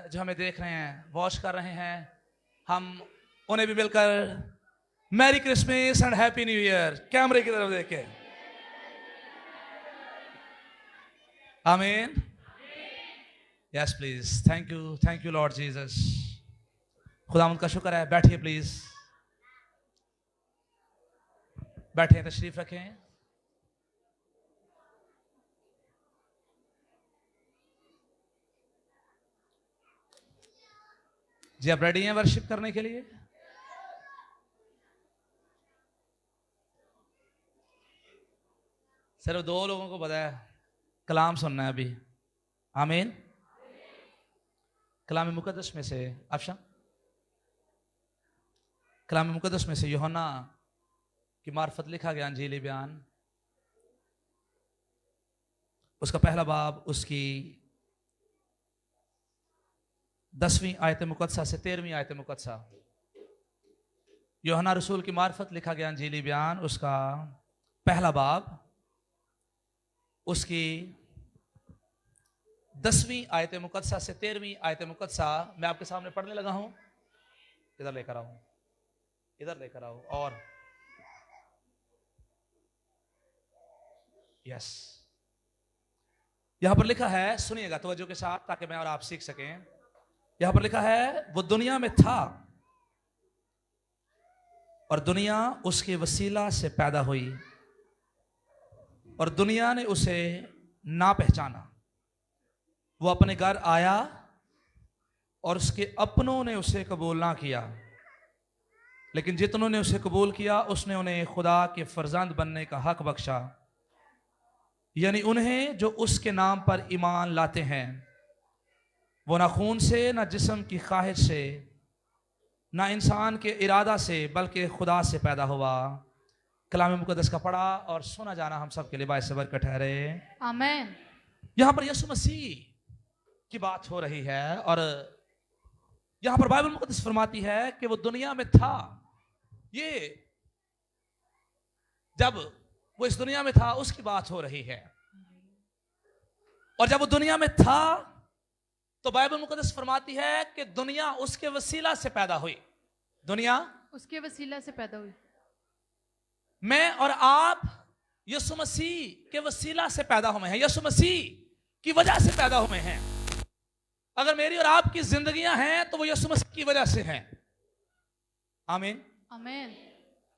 जो हमें देख रहे हैं, वॉच कर रहे हैं, हम उन्हें भी मिलकर merry Christmas and happy new year कैमरे की तरफ देख के आमीन। Yes please, thank you Lord Jesus. खुदावंद का शुक्र है। बैठिए प्लीज, बैठे, तशरीफ रखें। जी आप रेडी हैं वर्शिप करने के लिए? सिर्फ 2 लोगों को पता है कलाम सुनना है अभी। आमीन। कलाम मुकद्दस में से अफशा, कलाम मुकद्दस में से यूहन्ना की मार्फत लिखा गया अंजीली बयान, उसका पहला बाब, उसकी 10वीं आयत मुकद्दसा से 13वीं आयत मुकद्दसा। यूहन्ना रसूल की मार्फत लिखा गया अंजीली बयान, उसका पहला बाब, उसकी 10वीं आयत मुकद्दसा से 13वीं आयत मुकद्दसा मैं आपके सामने पढ़ने लगा हूं। इधर लेकर आओ, इधर लेकर आओ। और यस, यहां पर लिखा है, सुनिएगा तवज्जो के साथ ताकि मैं और आप सीख सकें। यहां पर लिखा है, वो दुनिया में था और दुनिया उसके वसीला से पैदा हुई और दुनिया ने उसे ना पहचाना। वो अपने घर आया और उसके अपनों ने उसे कबूल ना किया, लेकिन जितनों ने उसे कबूल किया उसने उन्हें खुदा के फर्जंद बनने का हक बख्शा, यानी उन्हें जो उसके नाम पर ईमान लाते हैं। वो ना खून से, ना जिस्म की ख्वाहिश से, ना इंसान के इरादा से, बल्कि खुदा से पैदा हुआ। कलाम मुकद्दस का पढ़ा और सुना जाना हम सब के लिए बाइस बरकत ठहरे। आमीन। यहां पर यीशु मसीह की बात हो रही है और यहां पर बाइबल मुकद्दस फरमाती है कि वो दुनिया में था। ये जब वो इस दुनिया में था उसकी बात हो रही है, और जब वो दुनिया में था तो बाइबल मुकद्दस फरमाती है कि दुनिया उसके वसीला से पैदा हुई। दुनिया उसके वसीला से पैदा हुई। मैं और आप यीशु मसीह के वसीला से पैदा हुए हैं, यीशु मसीह की वजह से पैदा हुए हैं। अगर मेरी और आपकी जिंदगियां हैं तो वो यीशु मसीह की वजह से हैं। आमीन आमीन।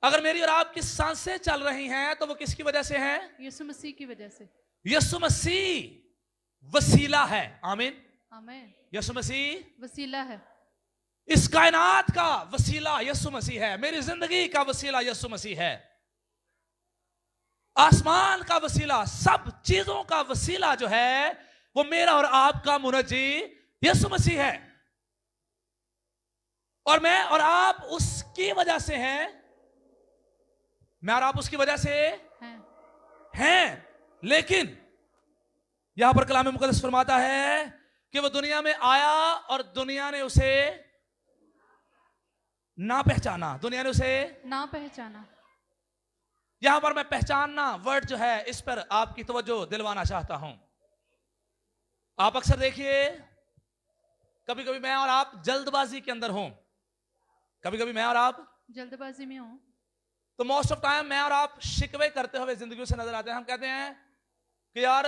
अगर मेरी और आपकी सांसें चल रही हैं तो वो किसकी वजह से हैं? यीशु मसीह की वजह से। यीशु मसीह वसीला है। आमीन आमीन। यीशु मसीह वसीला है। इस कायनात का वसीला यीशु मसीह है। मेरी जिंदगी का वसीला यीशु मसीह है। आसमान का वसीला, सब चीजों का वसीला जो है वो मेरा और आपका मुनज्जी यीशु मसीह है। और मैं और आप उसकी वजह से हैं। मैं और आप उसकी वजह से हैं। लेकिन यहां पर कलाम मुकद्दस फरमाता है कि वो दुनिया में आया और दुनिया ने उसे ना पहचाना। दुनिया ने उसे ना पहचाना। यहां पर मैं पहचानना वर्ड जो है इस पर आपकी तवज्जो दिलवाना चाहता हूं। आप अक्सर देखिए, कभी कभी मैं और आप जल्दबाजी के अंदर हों, कभी कभी मैं और आप जल्दबाजी में हो, तो मोस्ट ऑफ टाइम मैं और आप शिकवे करते हुए जिंदगी से नजर आते हैं। हम कहते हैं कि यार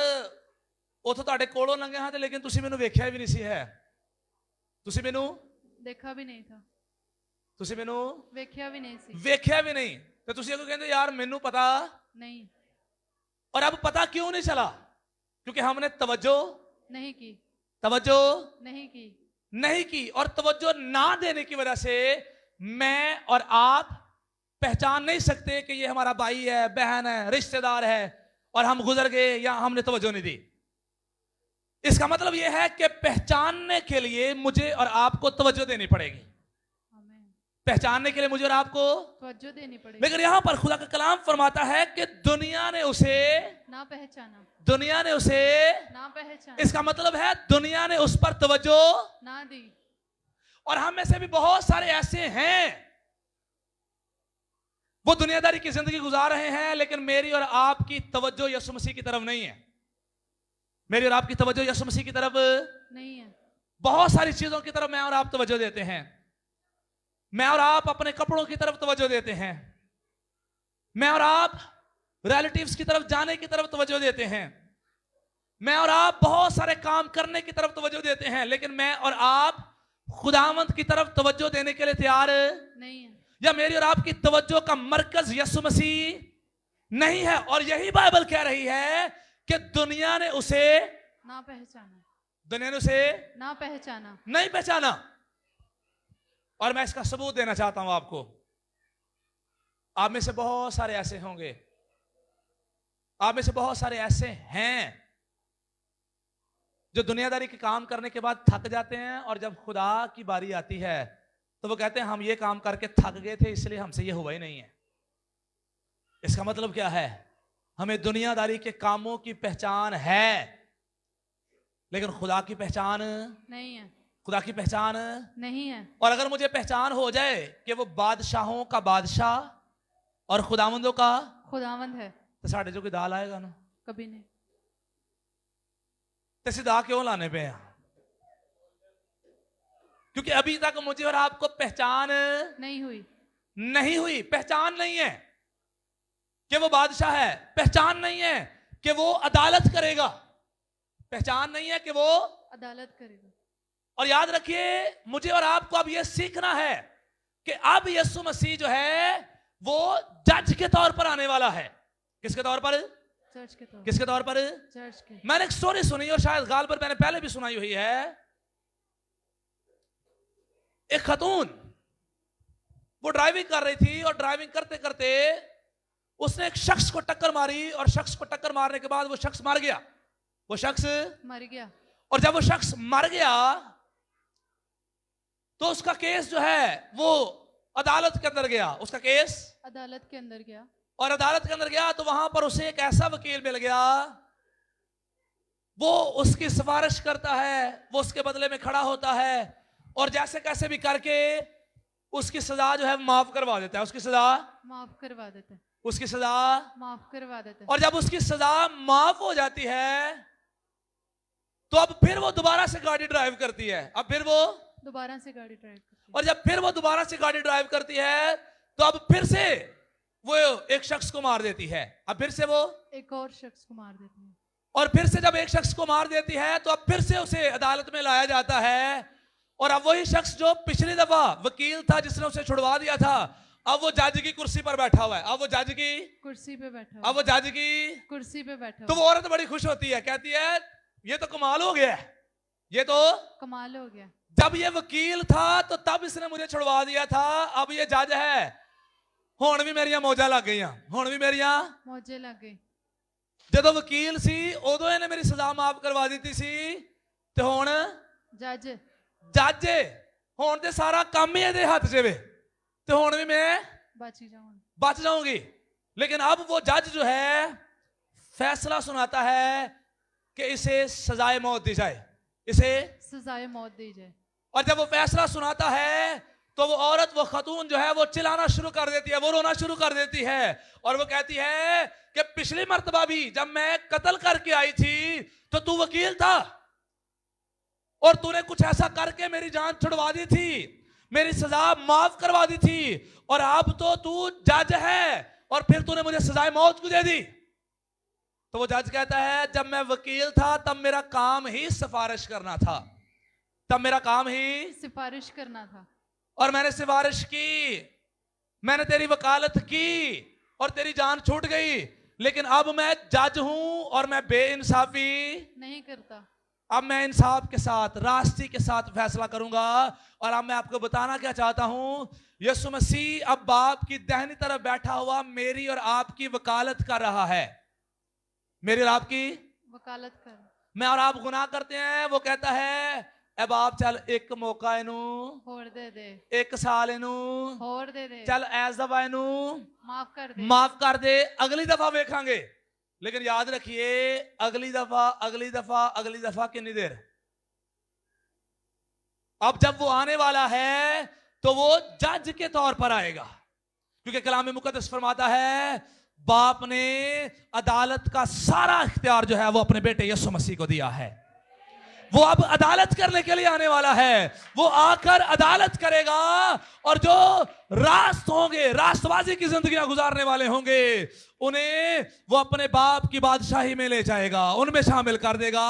ਉਹ ਤਾਂ ਤੁਹਾਡੇ ਕੋਲੋਂ ਲੰਘੇ ਹਾਂ ਤੇ ਲੇਕਿਨ ਤੁਸੀਂ ਮੈਨੂੰ ਵੇਖਿਆ ਵੀ ਨਹੀਂ ਸੀ ਹੈ। ਤੁਸੀਂ ਮੈਨੂੰ देखा भी नहीं था। ਤੁਸੀਂ ਮੈਨੂੰ ਵੇਖਿਆ भी नहीं सी। ਵੇਖਿਆ ਵੀ ਨਹੀਂ ਤੇ ਤੁਸੀਂ ਅੱਗੋਂ ਕਹਿੰਦੇ यार ਮੈਨੂੰ पता नहीं। और अब पता क्यों नहीं चला? क्योंकि हमने तवज्जो नहीं की। तवज्जो नहीं की। नहीं की, और तवज्जो ना देने की वजह से मैं और आप पहचान नहीं सकते कि ये हमारा भाई है, बहन है, रिश्तेदार है, और हम गुजर गए या हमने तवज्जो नहीं दी। इसका मतलब यह है कि पहचानने के लिए मुझे और आपको तवज्जो देनी पड़ेगी। पहचानने के लिए मुझे और आपको तवज्जो देनी पड़ेगी। लेकिन यहां पर खुदा का कलाम फरमाता है कि दुनिया ने उसे ना पहचाना। दुनिया ने उसे ना पहचाना। इसका मतलब है दुनिया ने उस पर तवज्जो ना दी। और हम में से भी बहुत सारे ऐसे हैं, वो दुनियादारी की जिंदगी गुजार रहे हैं, लेकिन मेरी और आपकी तवज्जो यीशु मसीह की तरफ नहीं है। मेरी और आपकी तवज्जो यीशु मसीह की तरफ नहीं है। बहुत सारी चीजों की तरफ मैं और आप तवज्जो देते हैं। मैं और आप अपने कपड़ों की तरफ तवज्जो देते हैं। मैं और आप रिलेटिव्स की तरफ जाने की तरफ तवज्जो देते हैं। मैं और आप बहुत सारे काम करने की तरफ तवज्जो देते हैं, लेकिन मैं और आप खुदावंद की तरफ तवज्जो देने के लिए तैयार नहीं है। या मेरी और आपकी तवज्जो का मरकज यीशु मसीह नहीं है। और यही बाइबल कह रही है कि दुनिया ने उसे ना पहचाना, दुनिया ने उसे ना पहचाना। नहीं पहचाना। और मैं इसका सबूत देना चाहता हूं आपको। आप में से बहुत सारे ऐसे होंगे, आप में से बहुत सारे ऐसे हैं जो दुनियादारी के काम करने के बाद थक जाते हैं, और जब खुदा की बारी आती है तो वो कहते हैं हम ये काम करके थक गए थे, इसलिए हमसे ये हुआ ही नहीं है। इसका मतलब क्या है? हमें दुनियादारी के कामों की पहचान है, लेकिन खुदा की पहचान नहीं है, खुदा की पहचान नहीं है। और अगर मुझे पहचान हो जाए कि वो बादशाहों का बादशाह और खुदावंदों का खुदावंद है, तो साढ़े जो की दाल आएगा ना, कभी नहीं। तो सीधा क्यों लाने पे हैं? क्योंकि अभी तक मुझे और आपको पहचान नहीं हुई, नहीं हुई। पहचान नहीं है कि वो बादशाह है, पहचान नहीं है कि वो अदालत करेगा, पहचान नहीं है कि वो अदालत करेगा। और याद रखिए, मुझे और आपको अब ये सीखना है कि अब यीशु मसीह जो है वो जज के तौर पर आने वाला है। किसके तौर पर? चर्च के तौर, किसके तौर पर? चर्च के। मैंने एक स्टोरी सुनी और शायद गाल पर मैंने पहले भी सुनाई हुई है। एक खतून वो ड्राइविंग कर रही थी और ड्राइविंग करते करते उसने एक शख्स को टक्कर मारी, और शख्स को टक्कर मारने के बाद वो शख्स मर गया। वो शख्स मर गया। और जब वो शख्स मर गया तो उसका केस जो है वो अदालत के अंदर गया। उसका केस अदालत के अंदर गया, और अदालत के अंदर गया तो वहां पर उसे एक ऐसा वकील मिल गया, वो उसकी सिफारिश करता है, वो उसके बदले में खड़ा होता है, और जैसे कैसे भी करके उसकी सजा जो है माफ करवा देता है। उसकी सजा माफ करवा देते, उसकी सजा माफ करवा देते। और जब उसकी सजा माफ हो जाती है तो अब फिर वो दोबारा से गाड़ी ड्राइव करती है। अब फिर वो दोबारा से गाड़ी ड्राइव करती और जब फिर वो दोबारा से गाड़ी ड्राइव करती है तो अब फिर से वो एक शख्स को मार देती है। अब फिर से वो है। एक और शख्स को मार देती है, और फिर से जब एक शख्स को मार देती है तो अब फिर से उसे अदालत में लाया जाता है, और अब वही शख्स जो पिछली दफा वकील था जिसने उसे छुड़वा दिया था, अब वो जज की कुर्सी पर बैठा हुआ है। अब वो जज की कुर्सी पे बैठा अब वो जज की कुर्सी पे बैठा तो वो औरत बड़ी खुश होती है, कहती है ये तो कमाल हो गया, ये तो कमाल हो गया। जब ये वकील था तो तब इसने मुझे छुड़वा दिया था, अब ये जज है, हुण भी मेरिया मौजा लग गई, हुण भी मेरिया मौजे लग गई। जो वकील सी उदों इन्हें मेरी सजा माफ करवा दी सी, ते हुण जज जज हुण ते सारा काम ही इहदे हथ च वे, ते हुण भी मैं बच जाऊंगी। लेकिन अब वो जज जो है फैसला सुनाता है कि इसे सजाए मौत दी जाए, इसे सजाए मौत दी जाए। और जब वो फैसला सुनाता है तो वो औरत, वो खतून जो है वो चिल्लाना शुरू कर देती है, वो रोना शुरू कर देती है, और वो कहती है कि पिछली मर्तबा भी जब मैं कत्ल करके आई थी तो तू वकील था और तूने कुछ ऐसा करके मेरी जान छुड़वा दी थी, मेरी सजा माफ करवा दी थी, और अब तो तू जज है और फिर तूने मुझे सजाए मौत क्यों दे दी? तो वो जज कहता है जब मैं वकील था तब मेरा काम ही सिफारिश करना था, तब मेरा काम ही सिफारिश करना था, और मैंने सिफारिश की, मैंने तेरी वकालत की और तेरी जान छूट गई। लेकिन अब मैं जज हूं और मैं बेइंसाफी नहीं करता, अब मैं इंसाफ के साथ, रास्ते के साथ फैसला करूंगा। और अब मैं आपको बताना क्या चाहता हूं, यीशु मसीह अब बाप की दाहिनी तरफ बैठा हुआ मेरी और आपकी वकालत कर रहा है, मेरी और आपकी वकालत कर। मैं और आप गुनाह करते हैं, वो कहता है ए बाप चल एक मौका इनू होर दे दे, एक साल इनू होर दे दे, चल ऐस दफा इनू माफ कर दे, माफ कर दे, अगली दफा देखेंगे। लेकिन याद रखिए अगली दफा अगली दफा अगली दफा कितनी देर? अब जब वो आने वाला है तो वो जज के तौर पर आएगा, क्योंकि कलाम मुकद्दस फरमाता है बाप ने अदालत का सारा इख्तियार जो है वो अपने बेटे यीशु मसीह को दिया है। वो अब अदालत करने के लिए आने वाला है। वो आकर अदालत करेगा और जो रास्त होंगे, रास्तबाजी की जिंदगियां गुजारने वाले होंगे, उन्हें वो अपने बाप की बादशाही में ले जाएगा, उनमें शामिल कर देगा।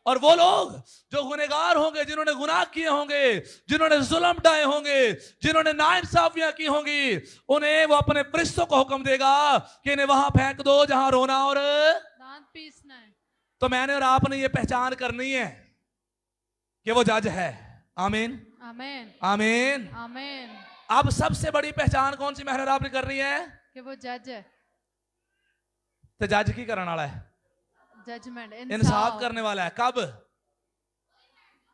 और वो लोग जो गुनहगार होंगे, जिन्होंने गुनाह किए होंगे, जिन्होंने जुल्म ढाए होंगे, जिन्होंने नाइंसाफियां की होंगी, उन्हें वो अपने फरिश्तों को हुक्म देगा कि इन्हें वहां फेंक दो जहां रोना और दांत पीसना है। तो मैंने और आपने ये पहचान करनी है कि वो जज है। आमीन, आमेन, आमीन। आमेन। अब सबसे बड़ी पहचान कौन सी मैंने और आपने करनी है? कि वो जज है। तो जज की करने वाला है, जजमेंट, इंसाफ करने वाला है। कब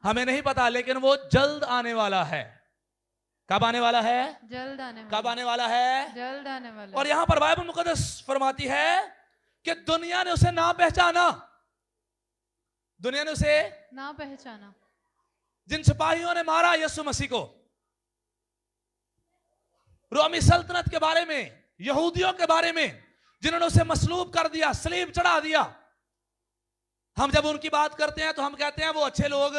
हमें नहीं पता, लेकिन वो जल्द आने वाला है। कब आने वाला है? जल्द आने कब वाला, आने वाला है? जल्द आने वाला। और यहां पर बाइबल मुकद्दस फरमाती है कि दुनिया ने उसे ना पहचाना, दुनिया ने उसे ना पहचाना। जिन सिपाहियों ने मारा यीशु मसीह को, रोमी सल्तनत के बारे में, यहूदियों के बारे में, जिन्होंने उसे मसलूब कर दिया, सलीब चढ़ा दिया, हम जब उनकी बात करते हैं तो हम कहते हैं वो अच्छे लोग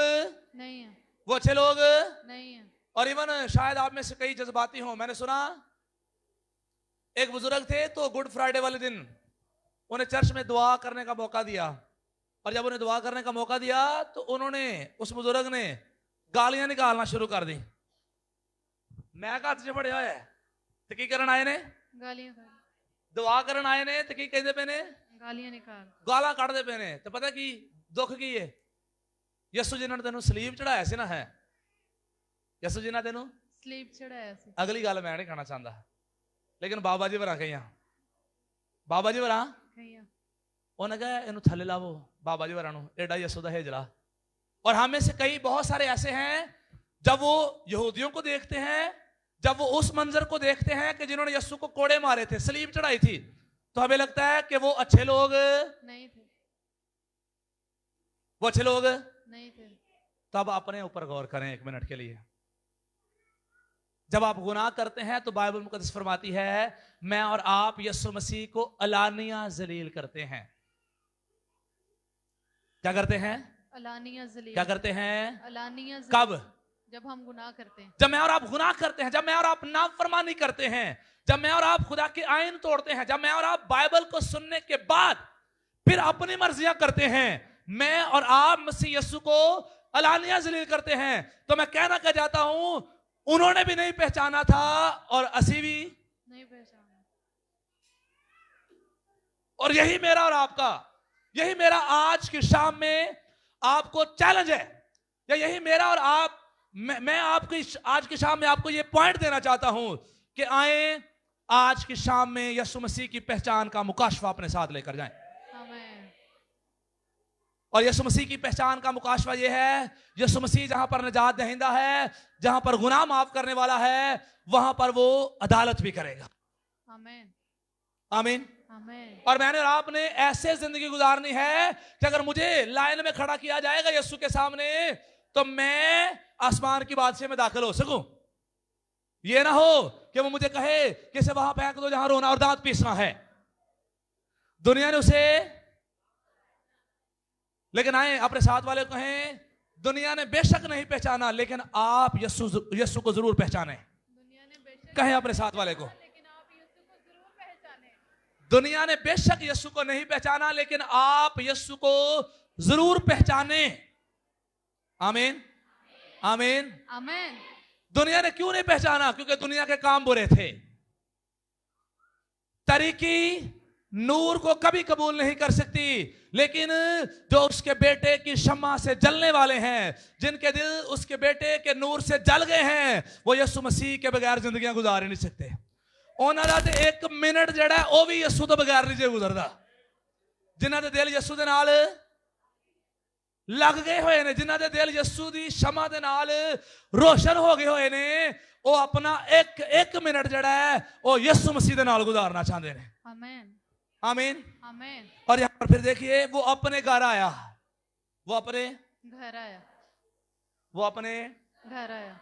नहीं है, वो अच्छे लोग नहीं है। और इवन शायद आप में से कई जज्बाती हो। मैंने सुना एक बुजुर्ग थे, तो गुड फ्राइडे वाले दिन उन्हें चर्च में दुआ करने का मौका दिया, और जब उन्हें दुआ करने का मौका दिया तो उन्होंने, उस बुजुर्ग ने गालियां निकालना शुरू कर दी। मैं कहा तुझे बड़े होए तो की करन आए ने? गालियां कर, दुआ करन आए ने तो की कहते पे ने? गालियां निकाल, गाला कढ़दे पे ने। तो पता की दुख की है? यसु जी ने तेन सलीब चढ़ाया सी ना है, यसु जी ने तेन स्लीप चढ़ाया सी। अगली गल मैं नहीं कहना चाहता, लेकिन बाबा जी वरा कही, बाबा जी वरा कहिया, उन्हें कहा इनू थले लावो, बाबा जी वरा एडा यसु दा हेजला। और हम में से कई बहुत सारे ऐसे हैं, जब वो यहूदियों को देखते हैं, जब वो उस मंजर को देखते हैं कि जिन्होंने यीशु को कोड़े मारे थे, सलीब चढ़ाई थी, तो हमें लगता है कि वो अच्छे लोग नहीं थे, वो अच्छे लोग नहीं थे। तब अपने ऊपर गौर करें एक मिनट के लिए। जब आप गुनाह करते हैं तो बाइबल मुकद्दस फरमाती है मैं और आप यीशु मसीह को अलानिया जलील करते हैं। क्या करते हैं? अलानिया जलील। क्या करते हैं? अलानिया जलील। कब? जब हम गुनाह करते हैं, जब मैं और आप गुनाह करते हैं, जब मैं और आप नाफरमानी करते हैं, जब मैं और आप खुदा के आईन तोड़ते हैं, जब मैं और आप बाइबल को सुनने के बाद फिर अपनी मर्जियां करते हैं, मैं और आप मसीह यीशु को अलानिया जलील करते हैं। तो मैं कहना क्या चाहता हूं, उन्होंने भी नहीं पहचाना था और असी भी नहीं पहचाना। और यही मेरा और आपका, यही मेरा आज की शाम में आपको चैलेंज है, या यही मेरा और आप, मैं आपकी आज की शाम में आपको ये पॉइंट देना चाहता हूं कि आए आज की शाम में यीशु मसीह की पहचान का मुकाशवा अपने साथ लेकर जाएं। आमीन। और यीशु मसीह की पहचान का मुकाशवा ये है, यीशु मसीह जहां पर निजात दहिंदा है, जहां पर गुनाह माफ करने वाला है, वहां पर वो अदालत भी करेगा। आमीन, आमीन, आमीन। और मैंने और आपने ऐसे जिंदगी गुजारनी है कि अगर मुझे लाइन में खड़ा किया जाएगा यीशु के सामने, तो मैं आसमान की बादशाह में दाखिल हो सकूं। ये ना हो कि वो मुझे कहे कि इसे वहां फेंक दो जहां रोना और दांत पीसना है। दुनिया ने उसे, लेकिन आए अपने साथ वाले को कहें, दुनिया ने बेशक नहीं पहचाना, लेकिन आप यीशु को जरूर पहचाने। दुनिया ने बेशक कहें अपने साथ वाले को, लेकिन आप यीशु को जरूर पहचाने। दुनिया ने बेशक यीशु को नहीं पहचाना, लेकिन आप यीशु को जरूर पहचाने। आमीन, आमीन, आमीन। दुनिया ने क्यों नहीं पहचाना? क्योंकि दुनिया के काम बुरे थे। तरीकी नूर को कभी कबूल नहीं कर सकती, लेकिन जो उसके बेटे की शम्मा से जलने वाले हैं, जिनके दिल उसके बेटे के नूर से जल गए हैं, वो यीशु मसीह के बगैर जिंदगियां गुजार ही नहीं सकते। उन्होंने तो एक मिनट जड़ा है वो भी यीशु तो बगैर नहीं गुजरदा। जिन्होंने दिल यीशु दे नाल लग गए हुए ने, जिन्होंने दिल यीशु दी शमा दे नाल रोशन हो गए हुए ने, वो अपना एक मिनट जड़ा है वो यीशु मसीह दे नाल गुजारना चाहते हैं। आमीन, आमीन, आमीन। और यहां पर फिर देखिए, वो अपने घर आया, वो अपने घर आया, वो अपने घर आया,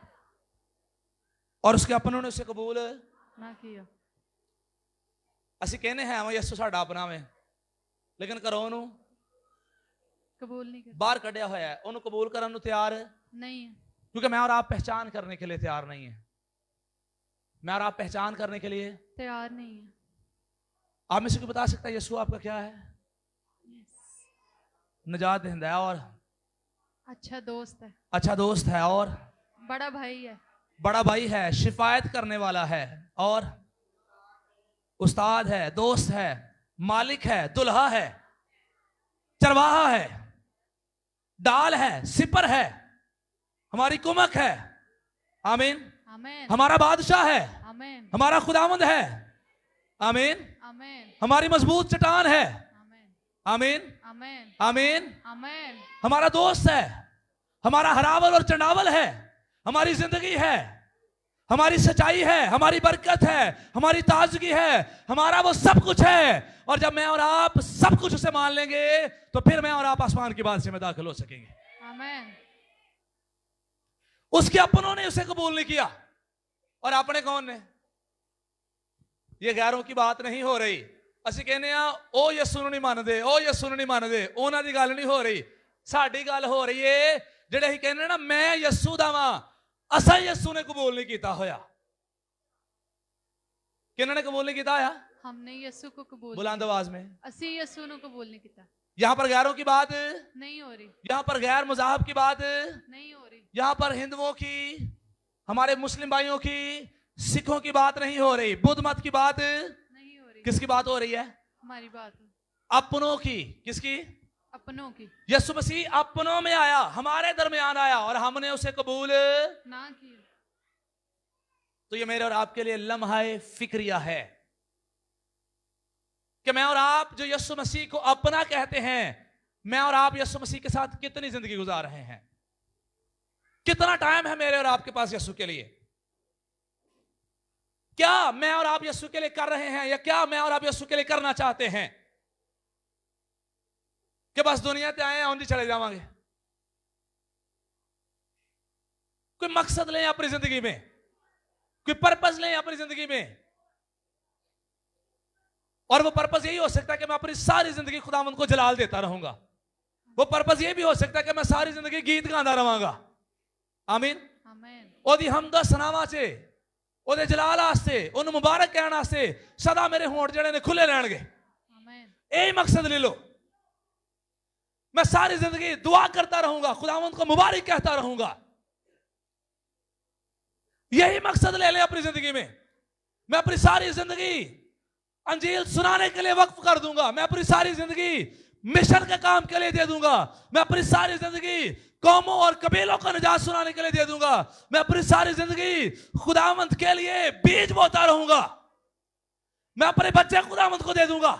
और उसके अपनों ने उसे कबूल ना किया। ਅਸੀਂ ਕਹਿੰਦੇ ਹਾਂ ਯਿਸੂ ਸਾਡਾ ਆਪਣਾ ਵੇ, लेकिन घरों नू कबूल नहीं करता बाहर कढ़िया होया है, उन्हें कबूल करने को तैयार नहीं है क्योंकि मैं और आप पहचान करने के लिए तैयार नहीं है। मैं और आप पहचान करने के लिए तैयार नहीं है। आप में से कोई बता सकता है यीशु आपका क्या है? निजात देता है और अच्छा दोस्त है, अच्छा दोस्त है और बड़ा भाई है, बड़ा भाई है, शिफायत करने वाला है और उस्ताद है, दोस्त है, मालिक है, दुल्हा है, चरवाहा है, डाल है, सिपर है, हमारी कुमक है। आमीन। आमेन हमारा बादशाह है, आमेन हमारा खुदावंद है। आमीन। आमेन हमारी मजबूत चट्टान है। आमेन आमीन आमेन आमीन। आमेन हमारा दोस्त है, हमारा हरावल और चंडावल है, हमारी जिंदगी है, हमारी सच्चाई है, हमारी बरकत है, हमारी ताजगी है, हमारा वो सब कुछ है। और जब मैं और आप सब कुछ उसे मान लेंगे तो फिर मैं और आप आसमान की बादशाह में दाखिल हो सकेंगे। आमेन। उसके अपनों ने उसे कबूल नहीं किया और अपने कौन ने? ये गैरों की बात नहीं हो रही। ਅਸੀਂ ਕਹਿੰਦੇ ਆ ਉਹ ਯਿਸੂ ਨੂੰ ਨਹੀਂ ਮੰਨਦੇ, ਉਹ ਯਿਸੂ ਨੂੰ ਨਹੀਂ ਮੰਨਦੇ, ਉਹਨਾਂ ਦੀ ਗੱਲ ਨਹੀਂ ਹੋ ਰਹੀ। ਸਾਡੀ ਗੱਲ ਹੋ ਰਹੀ ਏ ਜਿਹੜੇ ਅਸੀਂ ਕਹਿੰਦੇ ਨਾ ਮੈਂ ਯਿਸੂ ਦਾ ਵਾਂ, ਅਸਾਂ ਯਿਸੂ ਨੇ ਕਬੂਲ ਨਹੀਂ ਕੀਤਾ ਹੋਇਆ। ਕਿਹਨਾਂ ਨੇ ਕਬੂਲ नहीं ਕੀਤਾ ਹੋਇਆ? हमने यीशु को कबूल बुलंद आवाज में। असी यीशु को कबूल नहीं किया। यहां पर गैरों की बात नहीं हो रही, यहां पर गैर मज़हब की बात नहीं हो रही, यहां पर हिंदुओं की, हमारे मुस्लिम भाइयों की, सिखों की बात नहीं हो रही, बुद्ध मत की बात, नहीं हो रही। किसकी बात हो रही है? हमारी बात अपनों की। किसकी? अपनों की। यीशु मसीह अपनों में आया, हमारे दरमियान आया और हमने उसे कबूल ना किया। तो ये मेरे और आपके लिए लम्हा फिक्रिया है कि मैं और आप जो यीशु मसीह को अपना कहते हैं, मैं और आप यीशु मसीह के साथ कितनी जिंदगी गुजार रहे हैं? कितना टाइम है मेरे और आपके पास यीशु के लिए? क्या मैं और आप यीशु के लिए कर रहे हैं या क्या मैं और आप यीशु के लिए करना चाहते हैं कि बस दुनिया से आए उन्हें चले जावांगे? कोई मकसद लें अपनी जिंदगी में, कोई पर्पस लें अपनी जिंदगी में। और वो पर्पस यही हो सकता है कि मैं अपनी सारी जिंदगी खुदावंद को जलाल देता रहूंगा। वो पर्पस ये भी हो सकता है कि मैं सारी जिंदगी गीत गाता रहूंगा। आमीन। आमीन। ओदी हमदा सनावा चे, ओदे जलाल आस्ते, उन मुबारक कहने आस्ते सदा मेरे होंठ जड़े ने खुले रहणगे। आमीन। यही मकसद ले लो। मैं सारी जिंदगी दुआ करता रहूंगा, खुदावंद को मुबारक कहता रहूंगा। यही मकसद ले ले अपनी जिंदगी में। मैं अपनी सारी जिंदगी अंजील सुनाने के लिए वक्फ कर दूंगा। मैं अपनी सारी जिंदगी मिशन के काम के लिए दे दूंगा। मैं अपनी सारी जिंदगी कौमों और कबीलों को निजात सुनाने के लिए दे दूंगा। मैं अपनी सारी जिंदगी खुदावंद के लिए बीज बोता रहूंगा। मैं अपने बच्चे खुदावंद को दे दूंगा।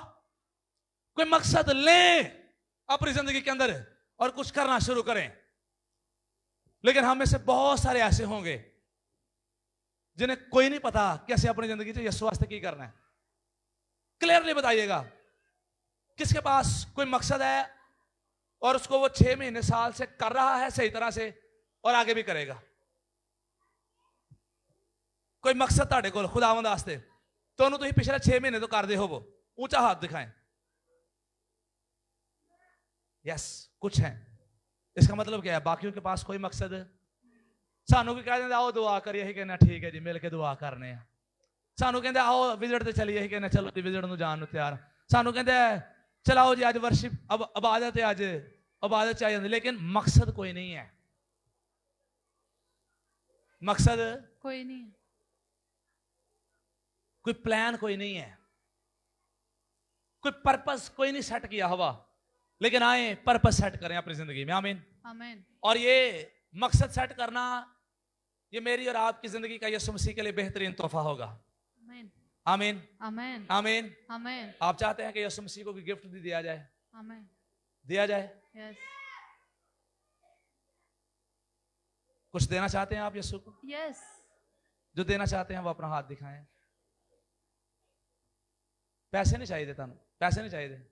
कोई मकसद लें अपनी जिंदगी के अंदर और कुछ करना शुरू करें। लेकिन हम में से बहुत सारे ऐसे होंगे जिन्हें कोई नहीं पता कैसे अपनी जिंदगी से यीशु वास्ते की करना है। क्लियरली बताइएगा किसके पास कोई मकसद है और उसको वो 6 महीने साल से कर रहा है सही तरह से और आगे भी करेगा। कोई मकसद ताड़े को खुदावंद वास्ते तो उन्होंने तुम पिछले 6 महीने तो कर दे हो। वो ऊंचा हाथ दिखाएं। यस, कुछ है। इसका मतलब क्या है? बाकियों के पास कोई मकसद है। सानू की कहते आओ दुआ करिए, यही कहना ठीक है जी, मिल के दुआ करने। सानू कहते आओ विजिट ते चलिए, यही कहना चलो जी विजिट जान नूं तैयार। सानू कहते चलाओ जी अज वर्शिप, अब इबादत है, अज इबादत चाहिए, लेकिन मकसद कोई नहीं है। मकसद कोई नहीं है, कोई प्लान कोई नहीं है, कोई पर्पस कोई नहीं सेट किया हुआ। लेकिन आए पर्पस सेट करें अपनी जिंदगी में। आमीन। आमीन। और ये मकसद सेट करना ये मेरी और आपकी जिंदगी का यीशु मसीह के लिए बेहतरीन तोहफा होगा। आमीन। आमीन आमीन। आमीन आमीन। आप चाहते हैं कि यीशु मसीह को गिफ्ट भी दिया जाए? आमीन। दिया जाए? यस। कुछ देना चाहते हैं आप यीशु को? यस। जो देना चाहते हैं वो अपना हाथ दिखाएं। पैसे नहीं चाहिए तुहानू, पैसे नहीं चाहिए।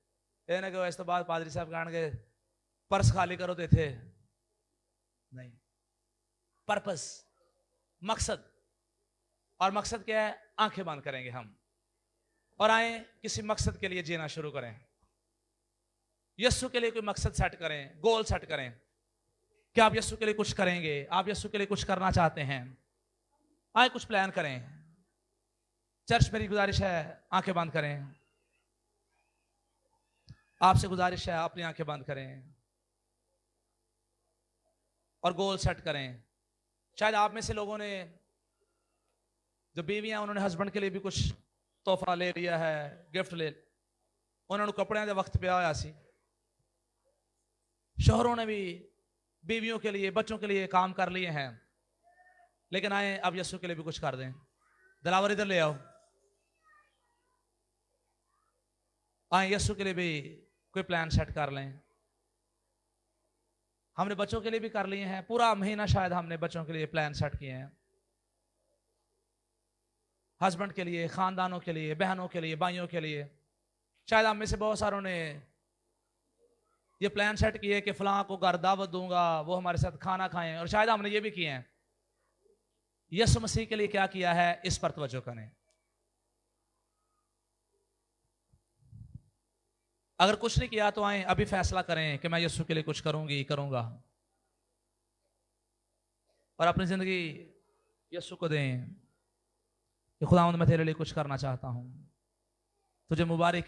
ये ना कि इस तो बाद पादरी साहब कह गए पर्स खाली करो तो थे नहीं। पर्पस, मकसद। और मकसद क्या है? आंखें बंद करेंगे हम और आए किसी मकसद के लिए जीना शुरू करें। यीशु के लिए कोई मकसद सेट करें, गोल सेट करें कि आप यीशु के लिए कुछ करेंगे, आप यीशु के लिए कुछ करना चाहते हैं। आए कुछ प्लान करें। चर्च मेरी गुजारिश है, आंखें बंद करें। आपसे गुजारिश है, अपनी आंखें बंद करें और गोल सेट करें। शायद आप में से लोगों ने, जो बीवियां, उन्होंने हस्बैंड के लिए भी कुछ तोहफा ले लिया है, गिफ्ट ले, उन्होंने कपड़े के वक्त पे आया सी। शोहरों ने भी बीवियों के लिए, बच्चों के लिए काम कर लिए हैं, लेकिन आए अब यीशु के लिए भी कुछ कर दें। दिलावर इधर ले आओ। आए यीशु के लिए भी कोई प्लान सेट कर लें। हमने बच्चों के लिए भी कर लिए हैं, पूरा महीना शायद हमने बच्चों के लिए प्लान सेट किए हैं। हस्बैंड के लिए, खानदानों के लिए, बहनों के लिए, भाइयों के लिए। शायद हम में से बहुत सारों ने ये प्लान सेट किए कि फलां को घर दावत दूंगा, वो हमारे साथ खाना खाएं। और शायद हमने ये भी किए हैं। यीशु मसीह के लिए क्या किया है, इस पर तवज्जो करें। अगर कुछ नहीं किया तो आए अभी फैसला करें कि मैं यीशु के लिए कुछ करूंगी, करूंगा, और अपनी जिंदगी यीशु को दें कि खुदावंद मैं तेरे लिए कुछ करना चाहता हूं। तुझे मुबारक